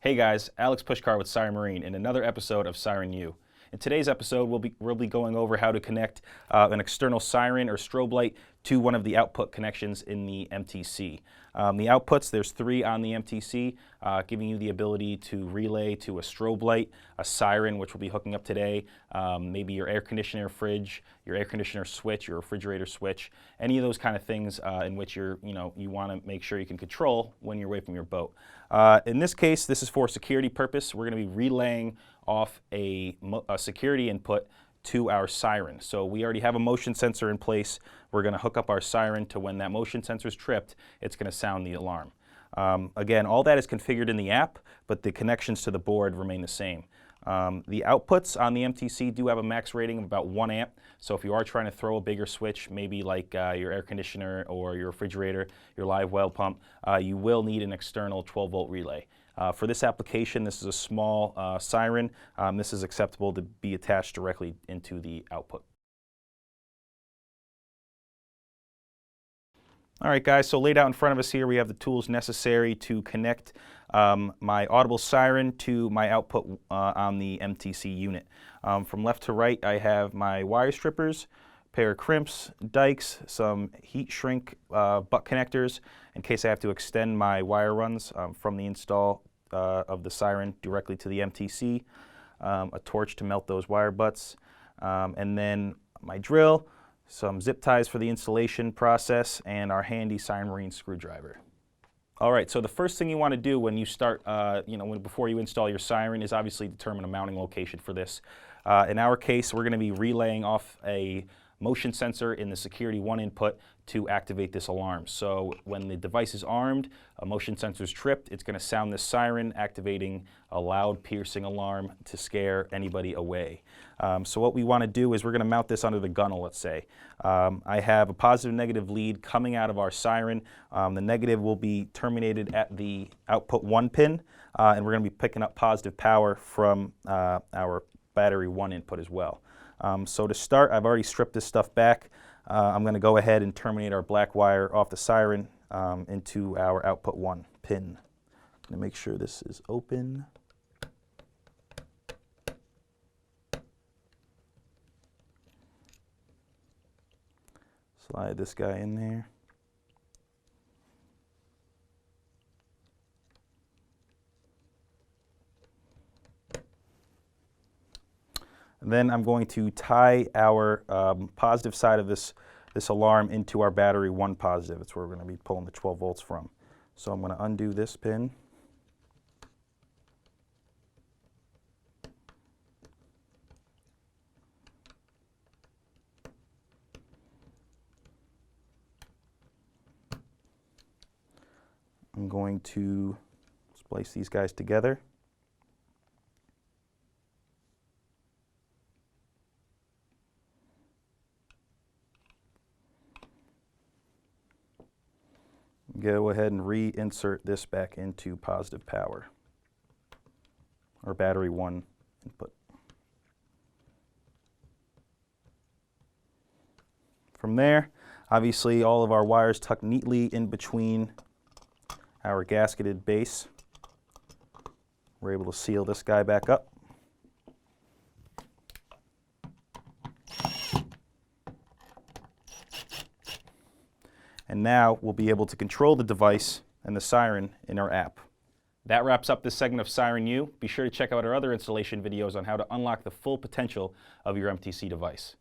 Hey guys, Alex Pushkar with Siren Marine in another episode of Siren U. In today's episode, we'll be going over how to connect an external siren or strobe light to one of the output connections in the MTC. The outputs, there's 3 on the MTC, giving you the ability to relay to a strobe light, a siren, which we'll be hooking up today, maybe your air conditioner fridge, your air conditioner switch, your refrigerator switch, any of those kind of things in which you want to make sure you can control when you're away from your boat. In this case, this is for security purpose. We're going to be relaying off a security input to our siren. So we already have a motion sensor in place. We're going to hook up our siren to when that motion sensor is tripped, it's going to sound the alarm. Again, all that is configured in the app, but the connections to the board remain the same. The outputs on the MTC do have a max rating of about 1 amp, so if you are trying to throw a bigger switch, maybe like your air conditioner or your refrigerator, your live well pump, you will need an external 12-volt relay. For this application, this is a small siren. This is acceptable to be attached directly into the output. All right, guys, so laid out in front of us here, we have the tools necessary to connect my audible siren to my output on the MTC unit. From left to right, I have my wire strippers, pair of crimps, dikes, some heat shrink butt connectors in case I have to extend my wire runs from the install of the siren directly to the MTC, a torch to melt those wire butts, and then my drill, some zip ties for the installation process, and our handy Siren Marine screwdriver. All right, so the first thing you want to do when you start, before you install your siren is obviously determine a mounting location for this. In our case, we're going to be relaying off a motion sensor in the Security 1 input to activate this alarm. So when the device is armed, a motion sensor is tripped, it's going to sound this siren, activating a loud piercing alarm to scare anybody away. So what we want to do is we're going to mount this under the gunnel, let's say. I have a positive negative lead coming out of our siren. The negative will be terminated at the output 1 pin, and we're going to be picking up positive power from our battery 1 input as well. So to start, I've already stripped this stuff back. I'm going to go ahead and terminate our black wire off the siren into our output 1 pin. I'm going to make sure this is open. Slide this guy in there. And then I'm going to tie our positive side of this alarm into our battery 1 positive. It's where we're going to be pulling the 12 volts from. So I'm going to undo this pin. I'm going to splice these guys together. Go ahead and reinsert this back into positive power, or battery 1 input. From there, obviously all of our wires tuck neatly in between our gasketed base. We're able to seal this guy back up. And now we'll be able to control the device and the siren in our app. That wraps up this segment of Siren U. Be sure to check out our other installation videos on how to unlock the full potential of your MTC device.